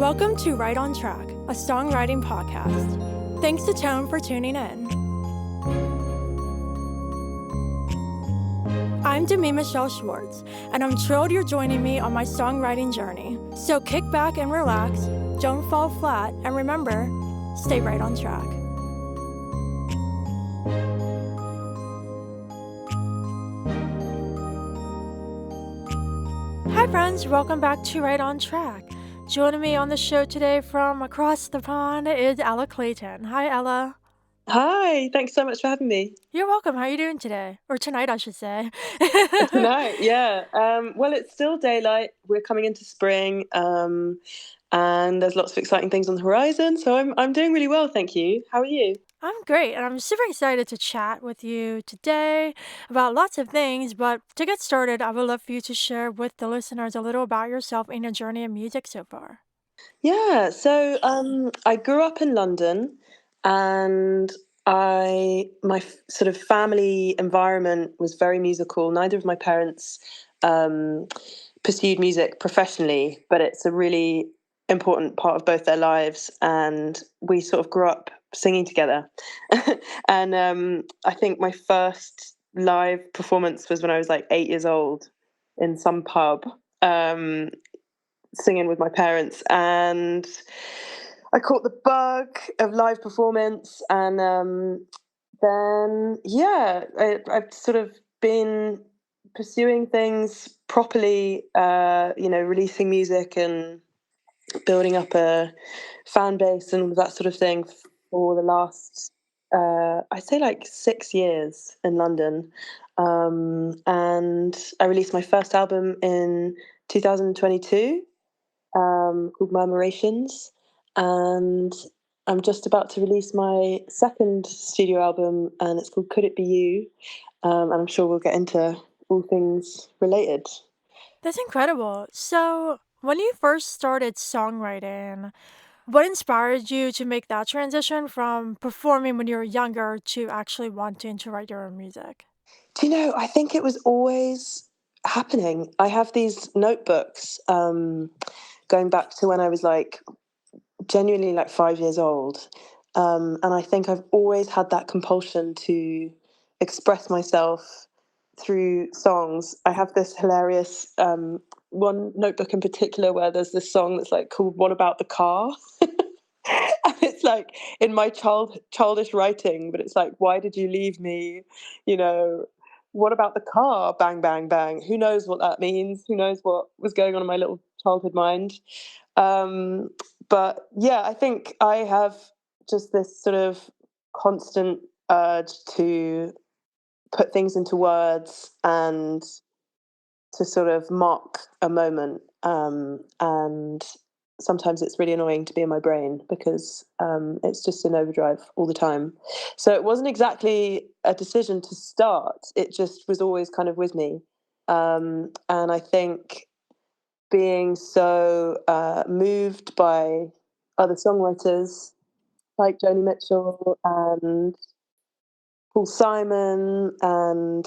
Welcome to Right on Track, a songwriting podcast. Thanks to Tone for tuning in. I'm Demi Michelle Schwartz, and I'm thrilled you're joining me on my songwriting journey. So kick back and relax, don't fall flat, and remember, stay right on track. Hi friends, welcome back to Right on Track. Joining me on the show today from across the pond is Ella Clayton. Hi Ella. Hi, thanks so much for having me. You're welcome. How are you doing today? Or tonight, I should say. Tonight, yeah. Well, it's still daylight. We're coming into spring, and there's lots of exciting things on the horizon. So I'm doing really well, thank you. How are you? I'm great, and I'm super excited to chat with you today about lots of things. But to get started, I would love for you to share with the listeners a little about yourself and your journey in music so far. Yeah. So I grew up in London, and my sort of family environment was very musical. Neither of my parents um, pursued music professionally, but it's a really important part of both their lives, and we sort of grew up singing together. And I think my first live performance was when I was like 8 years old in some pub, um, singing with my parents, and I caught the bug of live performance, and then yeah, I've sort of been pursuing things properly, releasing music and building up a fan base and all of that sort of thing for the last, I'd say like 6 years in London. And I released my first album in 2022, called Murmurations. And I'm just about to release my second studio album, and it's called Could It Be You? And I'm sure we'll get into all things related. That's incredible. So, when you first started songwriting, what inspired you to make that transition from performing when you were younger to actually wanting to write your own music? Do you know, I think it was always happening. I have these notebooks, going back to when I was like genuinely like 5 years old. And I think I've always had that compulsion to express myself through songs. I have this hilarious one notebook in particular where there's this song that's like called What About the Car? And it's like in my childish writing, but it's like, why did you leave me? You know, what about the car? Bang, bang, bang. Who knows what that means? Who knows what was going on in my little childhood mind? Um, but yeah, I think I have just this sort of constant urge to put things into words and to sort of mock a moment. And sometimes it's really annoying to be in my brain because it's just in overdrive all the time. So it wasn't exactly a decision to start, it just was always kind of with me. And I think being so moved by other songwriters like Joni Mitchell and Paul Simon and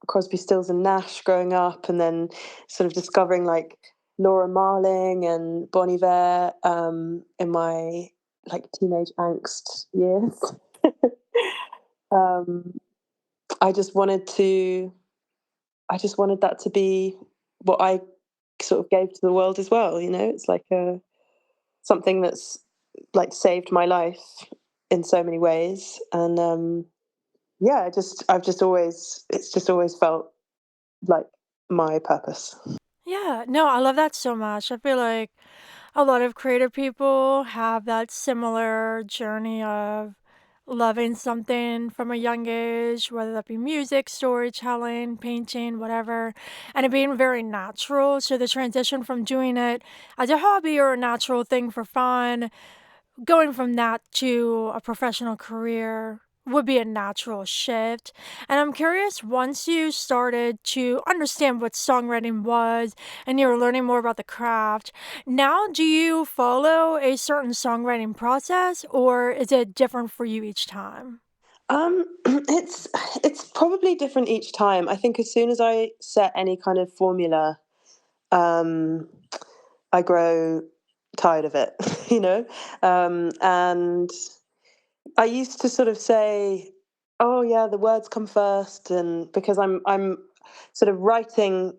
Crosby, Stills and Nash growing up, and then sort of discovering like Laura Marling and Bon Iver in my like teenage angst years. um, I just wanted to, I just wanted that to be what I sort of gave to the world as well. You know, it's like something that's like saved my life in so many ways, and yeah, it's just always felt like my purpose. Yeah, no, I love that so much. I feel like a lot of creative people have that similar journey of loving something from a young age, whether that be music, storytelling, painting, whatever, and it being very natural. So the transition from doing it as a hobby or a natural thing for fun, going from that to a professional career would be a natural shift. And I'm curious, once you started to understand what songwriting was and you were learning more about the craft, now do you follow a certain songwriting process or is it different for you each time? It's probably different each time. I think as soon as I set any kind of formula, um, I grow tired of it, you know? And I used to sort of say, "Oh yeah, the words come first," and because I'm sort of writing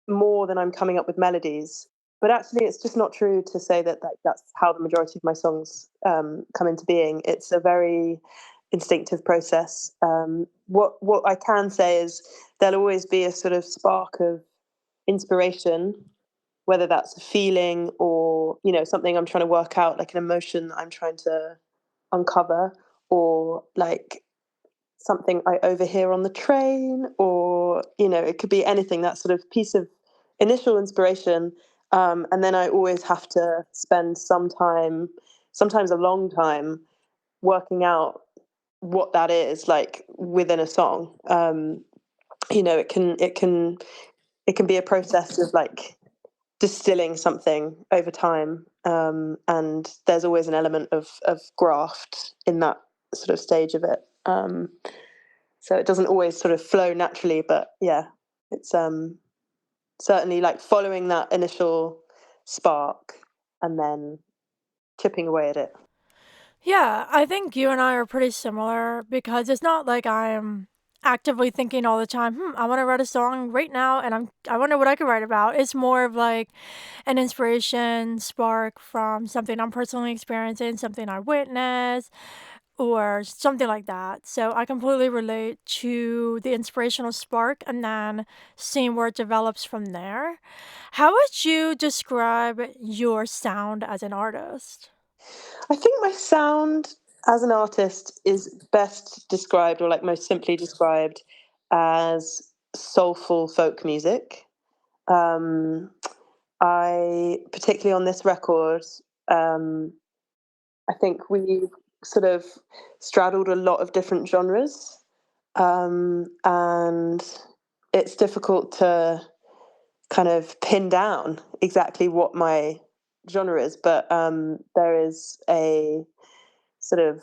more than I'm coming up with melodies. But actually, it's just not true to say that, that's how the majority of my songs come into being. It's a very instinctive process. What I can say is there'll always be a sort of spark of inspiration, whether that's a feeling or something I'm trying to work out, like an emotion that I'm trying to uncover, or like something I overhear on the train, or it could be anything. That sort of piece of initial inspiration, and then I always have to spend some time, sometimes a long time, working out what that is like within a song. It can be a process of like distilling something over time, and there's always an element of graft in that sort of stage of it. So it doesn't always sort of flow naturally, but yeah, it's certainly like following that initial spark and then chipping away at it. Yeah, I think you and I are pretty similar because it's not like I'm actively thinking all the time, I want to write a song right now and I wonder what I could write about. It's more of like an inspiration spark from something I'm personally experiencing, something I witnessed, or something like that. So I completely relate to the inspirational spark and then seeing where it develops from there. How would you describe your sound as an artist? I think my sound as an artist is best described, or like most simply described, as soulful folk music. Um, I, particularly on this record, um, I think we sort of straddled a lot of different genres, and it's difficult to kind of pin down exactly what my genre is, but there is a sort of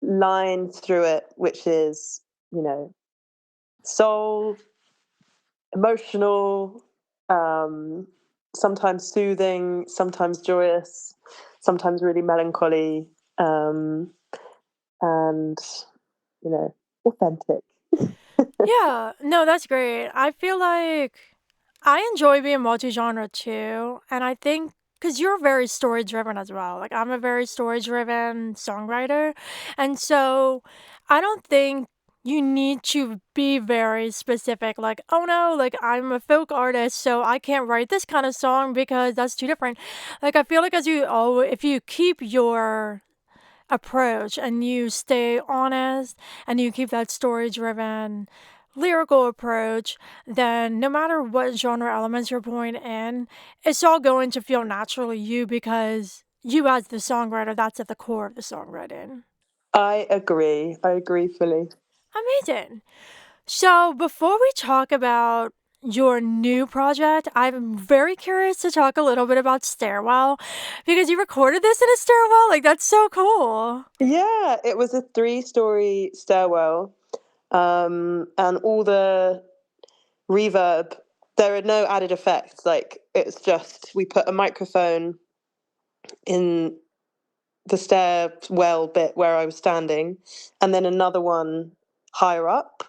line through it, which is, soul, emotional, um, sometimes soothing, sometimes joyous, sometimes really melancholy, um, and authentic. Yeah, no, that's great. I feel like I enjoy being multi-genre too, and I think because you're very story driven as well. Like I'm a very story driven songwriter, and so I don't think you need to be very specific. Like, oh no, like I'm a folk artist, so I can't write this kind of song because that's too different. Like I feel like if you keep your approach and you stay honest and you keep that story driven lyrical approach, then no matter what genre elements you're pulling in, it's all going to feel naturally you because you as the songwriter, that's at the core of the songwriting. I agree. I agree fully. Amazing. So before we talk about your new project, I'm very curious to talk a little bit about Stairwell because you recorded this in a stairwell. Like that's so cool. Yeah, it was a three-story stairwell, and all the reverb. There are no added effects. Like it's just we put a microphone in the stairwell bit where I was standing, and then another one higher up.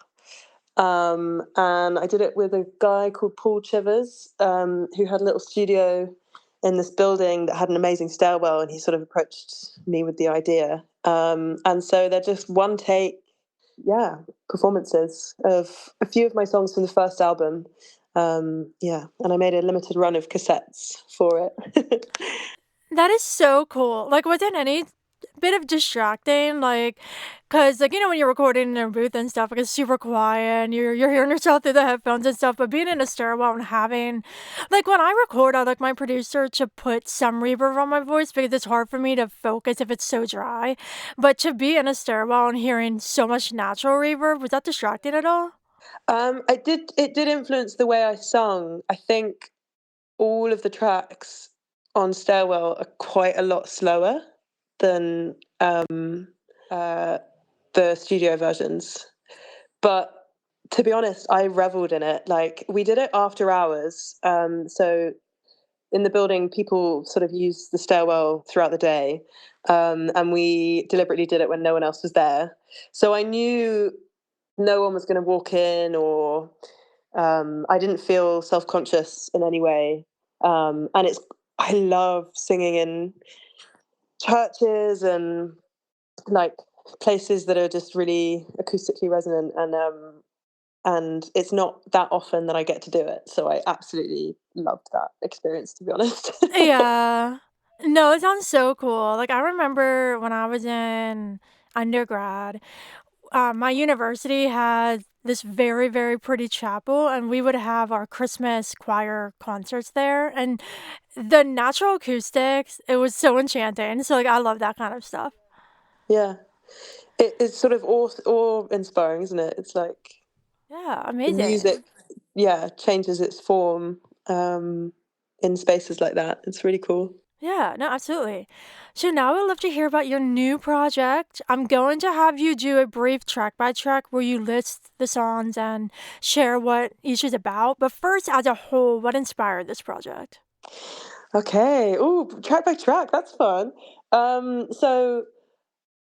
And I did it with a guy called Paul Chivers, who had a little studio in this building that had an amazing stairwell, and he sort of approached me with the idea. And so they're just one take, yeah, performances of a few of my songs from the first album. Yeah, and I made a limited run of cassettes for it. That is so cool. Like, was it any bit of distracting? Like, cause like when you're recording in a booth and stuff, like it's super quiet and you're hearing yourself through the headphones and stuff. But being in a stairwell and having, like when I record, I like my producer to put some reverb on my voice because it's hard for me to focus if it's so dry. But to be in a stairwell and hearing so much natural reverb, was that distracting at all? It did influence the way I sung. I think all of the tracks on Stairwell are quite a lot slower than uh, the studio versions. But to be honest, I reveled in it. Like we did it after hours, so in the building, people sort of use the stairwell throughout the day, and we deliberately did it when no one else was there. So I knew no one was going to walk in, or I didn't feel self-conscious in any way. And I love singing in churches and like places that are just really acoustically resonant, and it's not that often that I get to do it. So I absolutely loved that experience, to be honest. Yeah. No, it sounds so cool. Like, I remember when I was in undergrad, my university had this very, very pretty chapel, and we would have our Christmas choir concerts there. And the natural acoustics, it was so enchanting. So, like, I love that kind of stuff. Yeah, it's sort of awe-inspiring, isn't it? It's like Yeah, the music, amazing. yeah, changes its form um, in spaces like that. It's really cool. Yeah, no, absolutely. So now I would love to hear about your new project. I'm going to have you do a brief track by track where you list the songs and share what each is about. But first, as a whole, what inspired this project? Okay. Ooh, track by track. That's fun. So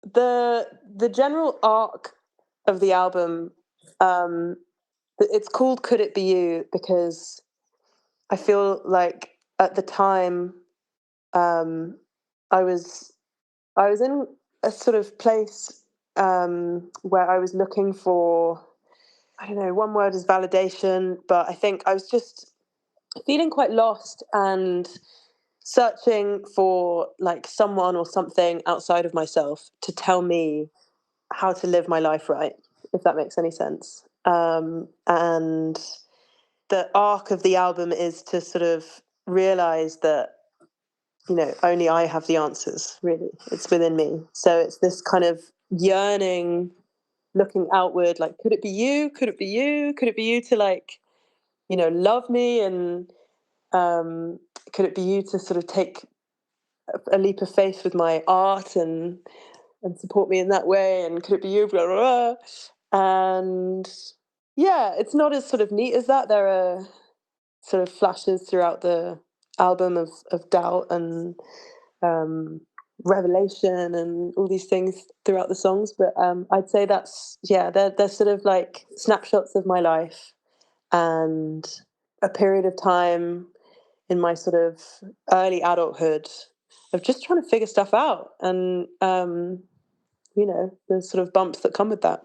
the general arc of the album, um, it's called "Could It Be You" because I feel like at the time, um, I was I was in a sort of place where I was looking for, I don't know, one word is validation, but I think I was just feeling quite lost and searching for like someone or something outside of myself to tell me how to live my life right, if that makes any sense. And the arc of the album is to sort of realize that, only I have the answers, really. It's within me. So it's this kind of yearning, looking outward, like, could it be you? Could it be you? Could it be you to, like, love me? And could it be you to sort of take a leap of faith with my art and support me in that way? And could it be you? Blah, blah, blah. And yeah, it's not as sort of neat as that. There are sort of flashes throughout the album of doubt and um, revelation and all these things throughout the songs. But I'd say that's, yeah, they're sort of like snapshots of my life and a period of time in my sort of early adulthood of just trying to figure stuff out, and the sort of bumps that come with that.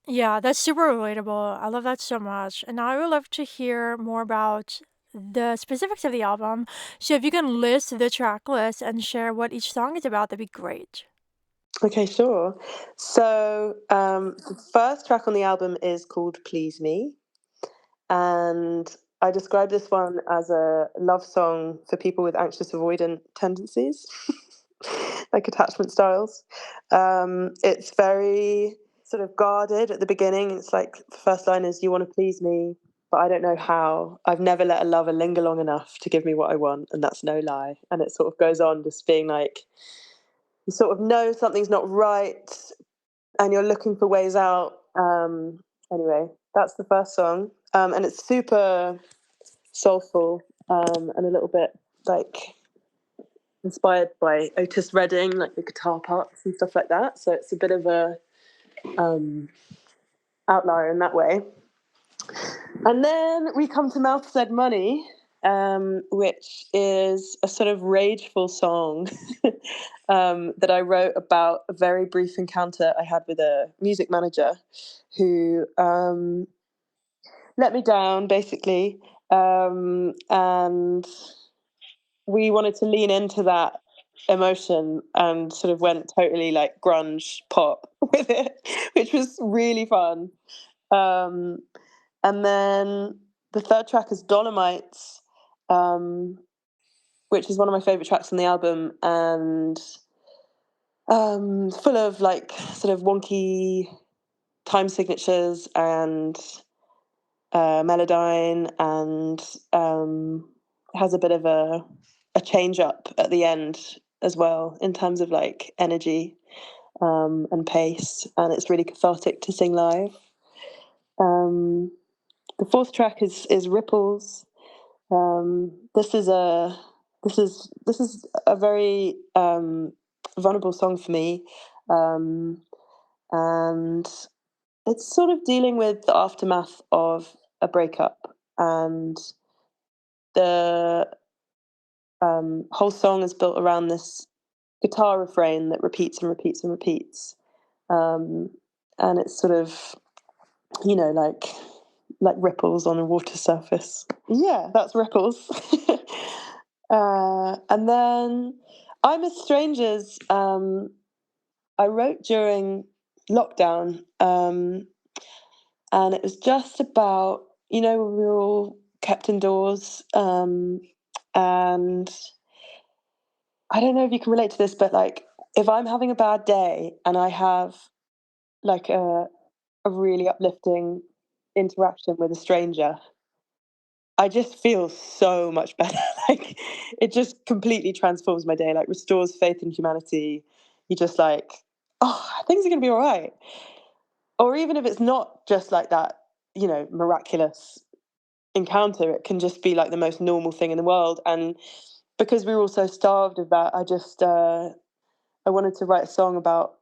Yeah, that's super relatable. I love that so much. And now I would love to hear more about the specifics of the album. So if you can list the track list and share what each song is about, that'd be great. Okay, sure. So the first track on the album is called Please Me. And I describe this one as a love song for people with anxious avoidant tendencies, like attachment styles. It's very sort of guarded at the beginning. It's like the first line is, "You want to please me, but I don't know how. I've never let a lover linger long enough to give me what I want, and that's no lie." And it sort of goes on just being like, you sort of know something's not right, and you're looking for ways out. Anyway, that's the first song, and it's super soulful, and a little bit like inspired by Otis Redding, like the guitar parts and stuff like that. So it's a bit of a um, outlier in that way. And then we come to Mouth Said Money, which is a sort of rageful song that I wrote about a very brief encounter I had with a music manager who let me down, basically. And we wanted to lean into that emotion and sort of went totally like grunge pop with it, which was really fun. Um, and then the third track is Dolomites, um, which is one of my favorite tracks on the album, and full of like sort of wonky time signatures and melodyne, and has a bit of a change up at the end as well in terms of like energy and pace, and it's really cathartic to sing live. Um, the fourth track is Ripples. This is a this is a very vulnerable song for me, um, and it's sort of dealing with the aftermath of a breakup, and the whole song is built around this guitar refrain that repeats and repeats and repeats, um, and it's sort of, like ripples on a water surface. Yeah, that's ripples. And then I'm a Strangers. I wrote during lockdown, and it was just about, we were all kept indoors, and I don't know if you can relate to this, but like if I'm having a bad day and I have like a really uplifting interaction with a stranger, I just feel so much better. Like it just completely transforms my day, like restores faith in humanity. You just like, oh, things are gonna be all right. Or even if it's not just like that, miraculous encounter, it can just be like the most normal thing in the world. And because we were all so starved of that, I wanted to write a song about,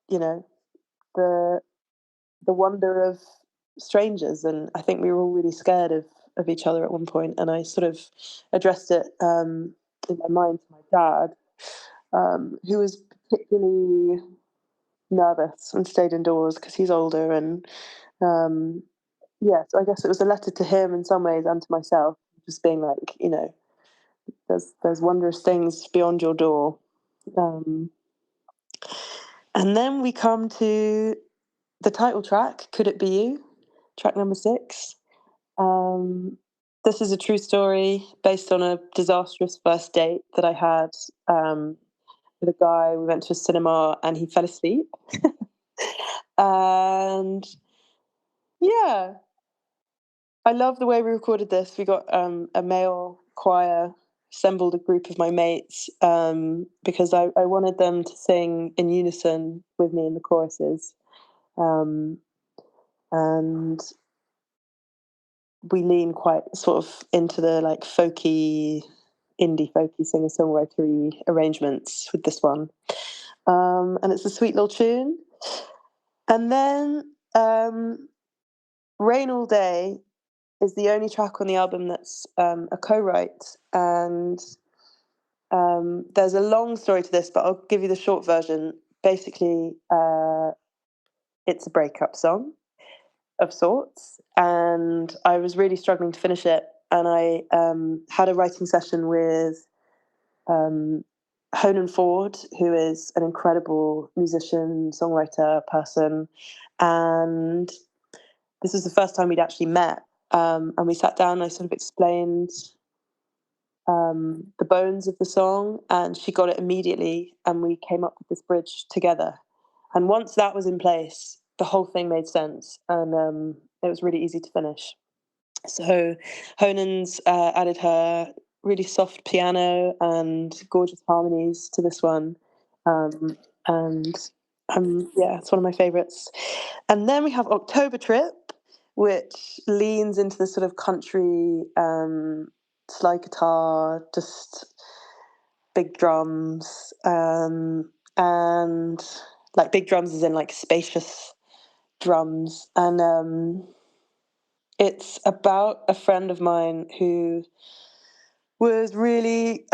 you know, the the wonder of strangers, and I think we were all really scared of each other at one point, and I sort of addressed it in my mind to my dad, who was particularly nervous and stayed indoors because he's older, and um, yeah, so I guess it was a letter to him in some ways and to myself, just being like, there's wondrous things beyond your door. Um, and then we come to the title track, "Could It Be You?" Track number 6. Um, this is a true story based on a disastrous first date that I had, um, with a guy. We went to a cinema and he fell asleep. And yeah, I love the way we recorded this. We got a male choir, assembled a group of my mates, because I wanted them to sing in unison with me in the choruses. Um, and we lean quite sort of into the like indie folky singer songwritery arrangements with this one. And it's a sweet little tune. And then Rain All Day is the only track on the album that's a co-write. And there's a long story to this, but I'll give you the short version. Basically, it's a breakup song of sorts, and I was really struggling to finish it. And I had a writing session with um, Honan Ford, who is an incredible musician, songwriter, person. And this was the first time we'd actually met. And we sat down and I sort of explained the bones of the song, and she got it immediately. And we came up with this bridge together. And once that was in place, the whole thing made sense. And it was really easy to finish. So Honan's added her really soft piano and gorgeous harmonies to this one, um, and yeah, it's one of my favourites. And then we have October Trip, which leans into the sort of country slide guitar, just big drums, and like big drums as in like spacious drums, and it's about a friend of mine who was really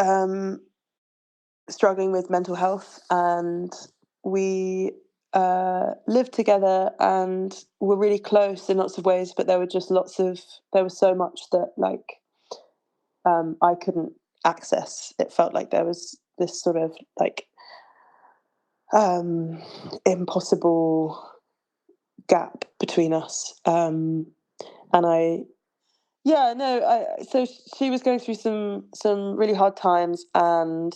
struggling with mental health, and we lived together and were really close in lots of ways. But there was so much that like I couldn't access. It felt like there was this sort of like um, impossible gap between us, and I Yeah, no. So she was going through some really hard times, and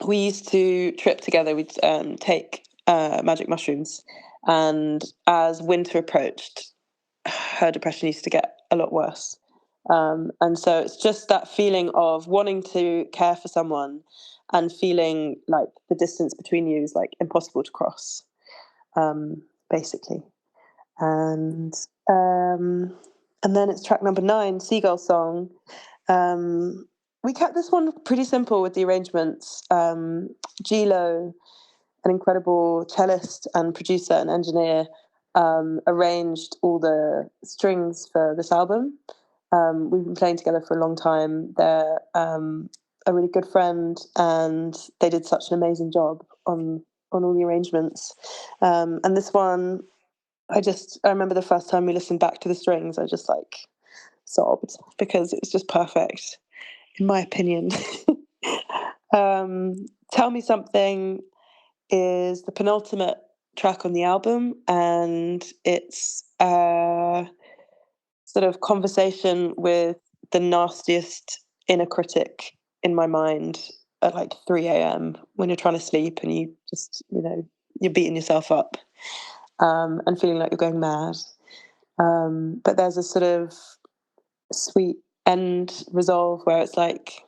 we used to trip together. We'd take magic mushrooms, and as winter approached, her depression used to get a lot worse. And so it's just that feeling of wanting to care for someone, and feeling like the distance between you is like impossible to cross, basically. And um, and then it's track number 9, Seagull Song. Um, we kept this one pretty simple with the arrangements. Gilo, an incredible cellist and producer and engineer, arranged all the strings for this album. We've been playing together for a long time. They're a really good friend, and they did such an amazing job on all the arrangements. And this one, I remember the first time we listened back to the strings, I just like sobbed because it was just perfect, in my opinion. Tell Me Something is the penultimate track on the album, and it's a sort of conversation with the nastiest inner critic in my mind at like 3 a.m. when you're trying to sleep and you just, you're beating yourself up, and feeling like you're going mad. But there's a sort of sweet end resolve where it's like,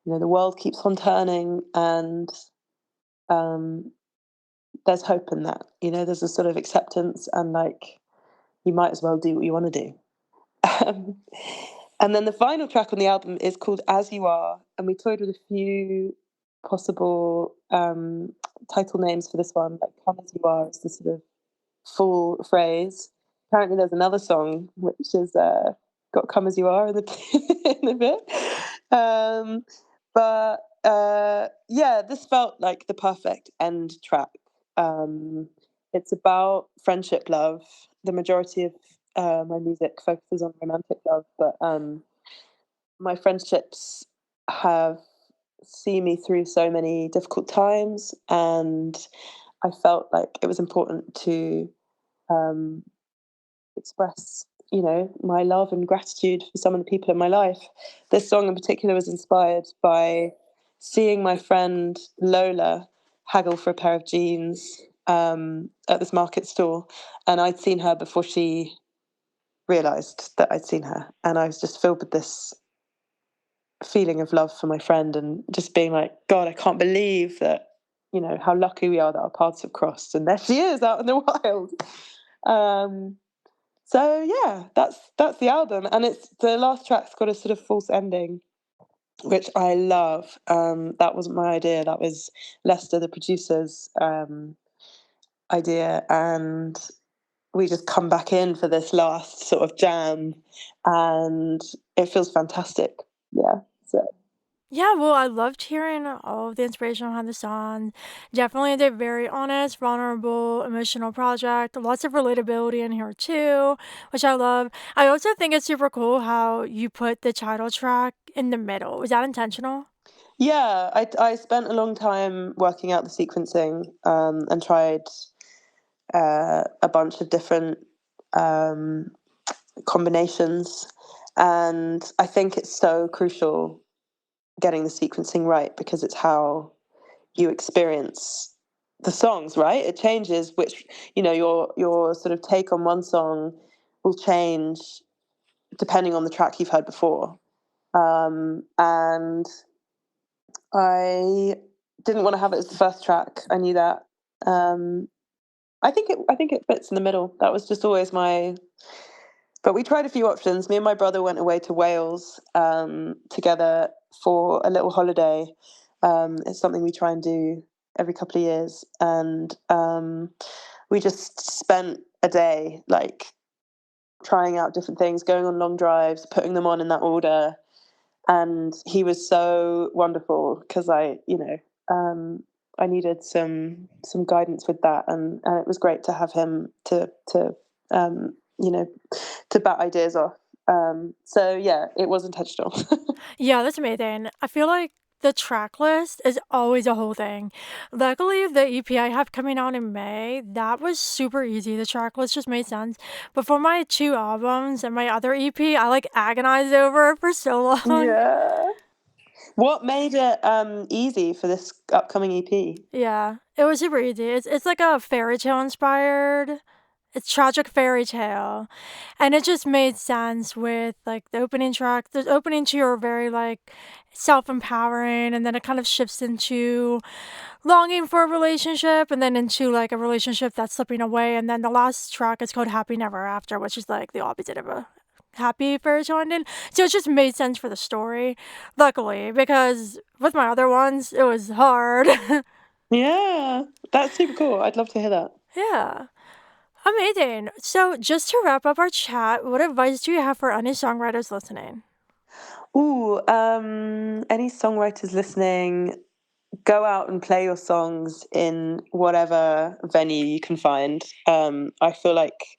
the world keeps on turning, and um, there's hope in that. There's a sort of acceptance, and like you might as well do what you want to do. Um, and then the final track on the album is called As You Are, and we toyed with a few possible title names for this one, like Come As You Are is the sort of full phrase. Apparently, there's another song which is got "Come as You Are" in the in the bit. But yeah, this felt like the perfect end track. It's about friendship, love. The majority of my music focuses on romantic love, but my friendships have seen me through so many difficult times, and I felt like it was important to um, express, my love and gratitude for some of the people in my life. This song in particular was inspired by seeing my friend Lola haggle for a pair of jeans at this market stall, and I'd seen her before she realised that I'd seen her, and I was just filled with this feeling of love for my friend, and just being like, God, I can't believe that, how lucky we are that our paths have crossed, and there she is out in the wild. Um, so yeah, that's the album, and it's the last track's got a sort of false ending, which I love. That wasn't my idea. That was Lester, the producer's idea, and we just come back in for this last sort of jam, and it feels fantastic. Yeah. So Yeah, well, I loved hearing all of the inspiration behind the song. Definitely a very honest, vulnerable, emotional project. Lots of relatability in here too, which I love. I also think it's super cool how you put the title track in the middle. Was that intentional? yeah, I spent a long time working out the sequencing, and tried a bunch of different um, combinations. And I think it's so crucial getting the sequencing right, because it's how you experience the songs, right? It changes, which, your sort of take on one song will change depending on the track you've heard before. And I didn't want to have it as the first track. I knew that. Um, I think it fits in the middle. That was just always my. But we tried a few options. Me and my brother went away to Wales together for a little holiday. It's something we try and do every couple of years, and we just spent a day like trying out different things, going on long drives, putting them on in that order. And he was so wonderful because I needed some guidance with that, and it was great to have him to um, you know to bat ideas off. So yeah, it was intentional. Yeah, that's amazing. I feel like the track list is always a whole thing. Luckily, the EP I have coming out in May, that was super easy. The track list just made sense. But for my two albums and my other EP, I like agonized over it for so long. Yeah. What made it easy for this upcoming EP? Yeah, it was super easy. It's like a fairy tale inspired. It's tragic fairy tale, and it just made sense with like the opening track. The opening two are very like self-empowering, and then it kind of shifts into longing for a relationship, and then into like a relationship that's slipping away, and then the last track is called Happy Never After, which is like the opposite of a happy for her to end in. So it just made sense for the story, luckily, because with my other ones, it was hard. Yeah, that's super cool. I'd love to hear that. Yeah. Amazing. So, just to wrap up our chat, what advice do you have for any songwriters listening? Ooh, any songwriters listening, go out and play your songs in whatever venue you can find. I feel like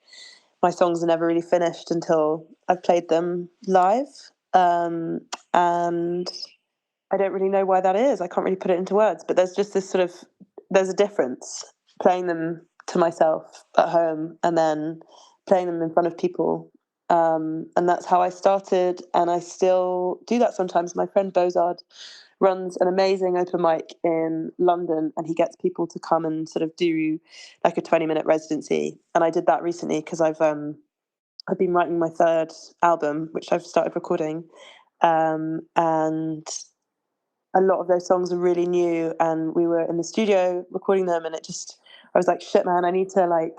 my songs are never really finished until I've played them live. And I don't really know why that is. I can't really put it into words, but there's just this sort of there's a difference playing them to myself at home and then playing them in front of people. And that's how I started, and I still do that sometimes. My friend Bozard runs an amazing open mic in London, and he gets people to come and sort of do like a 20-minute residency. And I did that recently because I've been writing my third album, which I've started recording, and a lot of those songs are really new, and we were in the studio recording them, and I was like, shit man, I need to like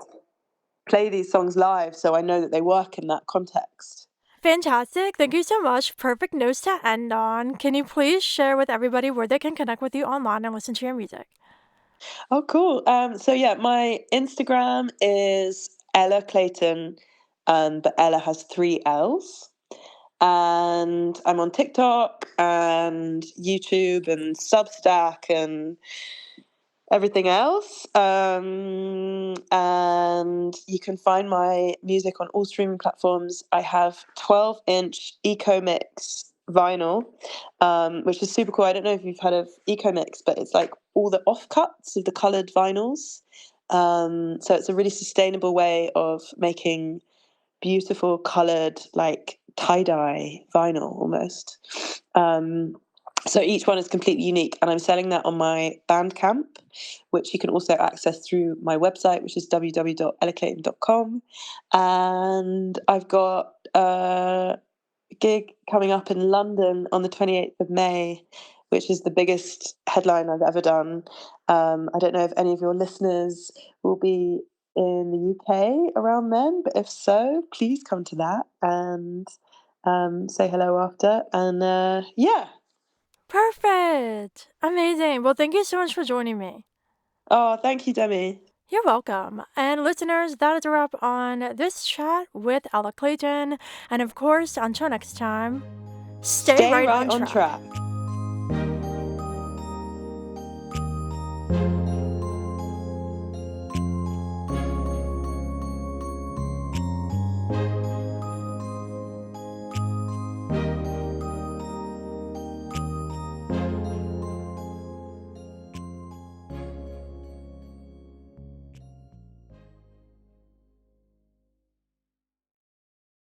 play these songs live so I know that they work in that context. Fantastic. Thank you so much. Perfect notes to end on. Can you please share with everybody where they can connect with you online and listen to your music? Oh cool. So yeah, my Instagram is Ella Clayton, but Ella has 3 L's. And I'm on TikTok and YouTube and Substack and everything else. And you can find my music on all streaming platforms. I have 12-inch Eco Mix vinyl, which is super cool. I don't know if you've heard of Eco Mix, but it's like all the offcuts of the colored vinyls. So it's a really sustainable way of making beautiful colored, like tie-dye vinyl almost. Um, so each one is completely unique, and I'm selling that on my Bandcamp, which you can also access through my website, which is www.ellaclayton.com. And I've got a gig coming up in London on the 28th of May, which is the biggest headline I've ever done. I don't know if any of your listeners will be in the UK around then, but if so, please come to that and say hello after. And yeah. Perfect. Amazing. Well, thank you so much for joining me. Oh, thank you, Demi. You're welcome. And listeners, that is a wrap on this chat with Ella Clayton. And of course, until next time, stay Stay right right on on track. track.